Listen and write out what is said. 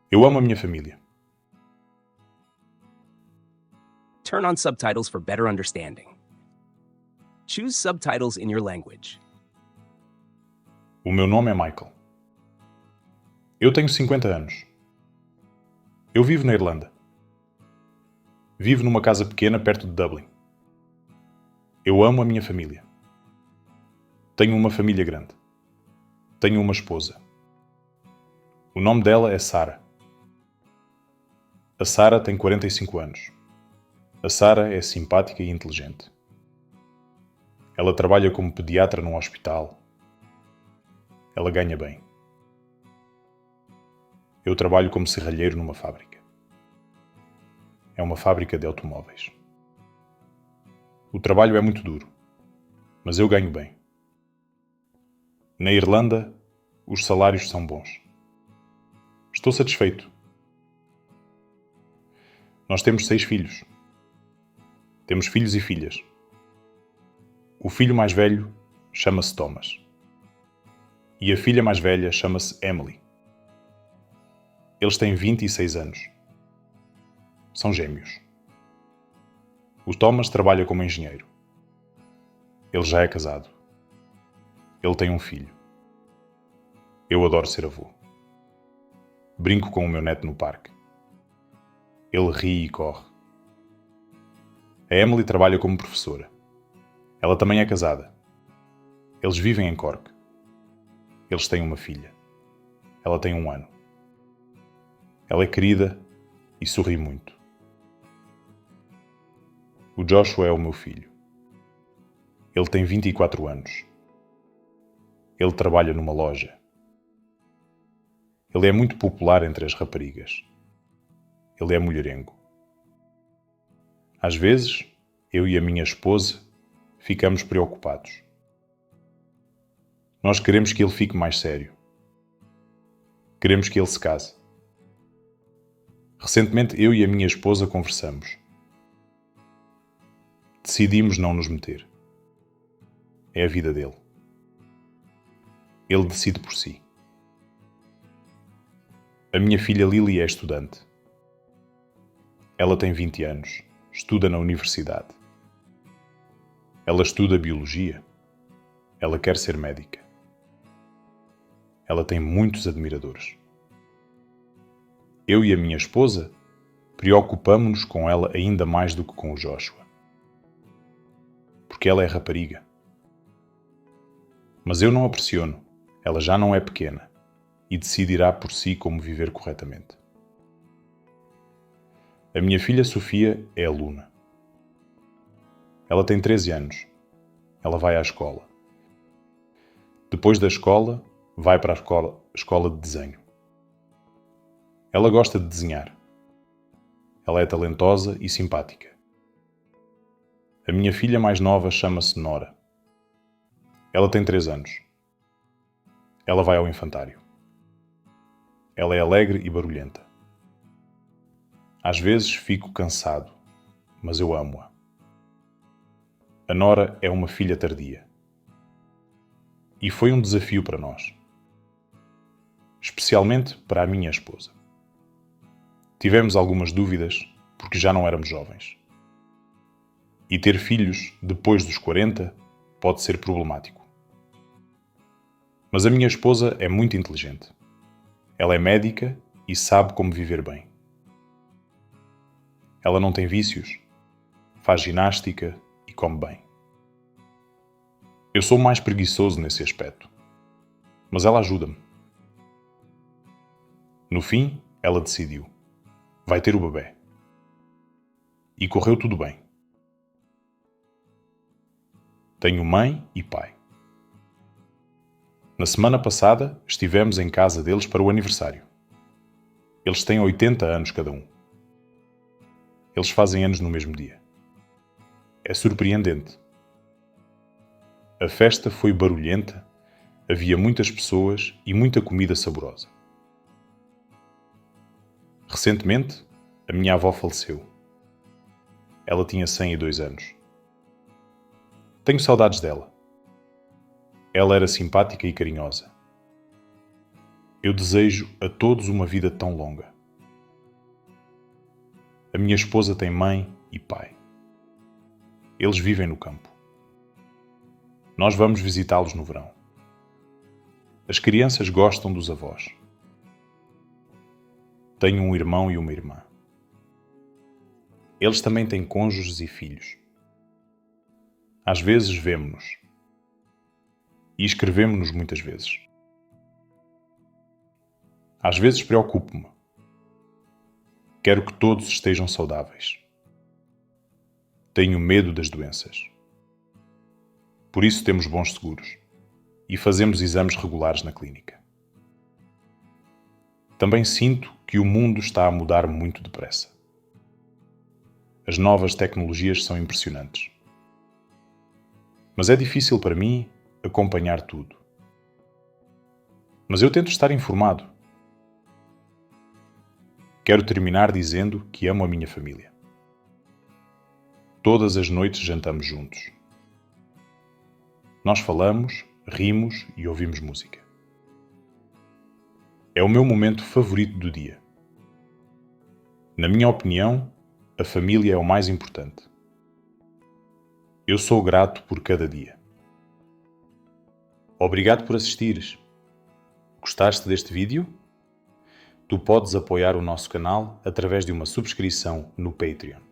Eu amo a minha família. Turn on subtitles for better understanding. Choose subtitles in your language. O meu nome é Michael. Eu tenho 50 anos. Eu vivo na Irlanda. Vivo numa casa pequena perto de Dublin. Eu amo a minha família. Tenho uma família grande. Tenho uma esposa. O nome dela é Sarah. A Sarah tem 45 anos. A Sarah é simpática e inteligente. Ela trabalha como pediatra num hospital. Ela ganha bem. Eu trabalho como serralheiro numa fábrica. É uma fábrica de automóveis. O trabalho é muito duro, mas eu ganho bem. Na Irlanda, os salários são bons. Estou satisfeito. Nós temos 6 filhos. Temos filhos e filhas. O filho mais velho chama-se Thomas. E a filha mais velha chama-se Emily. Eles têm 26 anos. São gêmeos. O Thomas trabalha como engenheiro. Ele já é casado. Ele tem um filho. Eu adoro ser avô. Brinco com o meu neto no parque. Ele ri e corre. A Emily trabalha como professora. Ela também é casada. Eles vivem em Cork. Eles têm uma filha. Ela tem 1 ano. Ela é querida e sorri muito. O Joshua é o meu filho. Ele tem 24 anos. Ele trabalha numa loja. Ele é muito popular entre as raparigas. Ele é mulherengo. Às vezes, eu e a minha esposa ficamos preocupados. Nós queremos que ele fique mais sério. Queremos que ele se case. Recentemente, eu e a minha esposa conversamos. Decidimos não nos meter. É a vida dele. Ele decide por si. A minha filha Lily é estudante. Ela tem 20 anos. Estuda na universidade. Ela estuda biologia. Ela quer ser médica. Ela tem muitos admiradores. Eu e a minha esposa preocupamo-nos com ela ainda mais do que com o Joshua. Porque ela é rapariga. Mas eu não a pressiono. Ela já não é pequena e decidirá por si como viver corretamente. A minha filha Sofia é aluna. Ela tem 13 anos. Ela vai à escola. Depois da escola, vai para a escola de desenho. Ela gosta de desenhar. Ela é talentosa e simpática. A minha filha mais nova chama-se Nora. Ela tem 3 anos. Ela vai ao infantário. Ela é alegre e barulhenta. Às vezes fico cansado, mas eu amo-a. A Nora é uma filha tardia. E foi um desafio para nós. Especialmente para a minha esposa. Tivemos algumas dúvidas porque já não éramos jovens. E ter filhos depois dos 40 pode ser problemático. Mas a minha esposa é muito inteligente. Ela é médica e sabe como viver bem. Ela não tem vícios, faz ginástica e come bem. Eu sou mais preguiçoso nesse aspecto, mas ela ajuda-me. No fim, ela decidiu. Vai ter o bebé. E correu tudo bem. Tenho mãe e pai. Na semana passada, estivemos em casa deles para o aniversário. Eles têm 80 anos cada um. Eles fazem anos no mesmo dia. É surpreendente. A festa foi barulhenta, havia muitas pessoas e muita comida saborosa. Recentemente, a minha avó faleceu. Ela tinha 102 anos. Tenho saudades dela. Ela era simpática e carinhosa. Eu desejo a todos uma vida tão longa. A minha esposa tem mãe e pai. Eles vivem no campo. Nós vamos visitá-los no verão. As crianças gostam dos avós. Tenho um irmão e uma irmã. Eles também têm cônjuges e filhos. Às vezes vemo-nos. E escrevemo-nos muitas vezes. Às vezes preocupo-me. Quero que todos estejam saudáveis. Tenho medo das doenças. Por isso temos bons seguros e fazemos exames regulares na clínica. Também sinto que o mundo está a mudar muito depressa. As novas tecnologias são impressionantes. Mas é difícil para mim acompanhar tudo. Mas eu tento estar informado. Quero terminar dizendo que amo a minha família. Todas as noites jantamos juntos. Nós falamos, rimos e ouvimos música. É o meu momento favorito do dia. Na minha opinião, a família é o mais importante. Eu sou grato por cada dia. Obrigado por assistires. Gostaste deste vídeo? Tu podes apoiar o nosso canal através de uma subscrição no Patreon.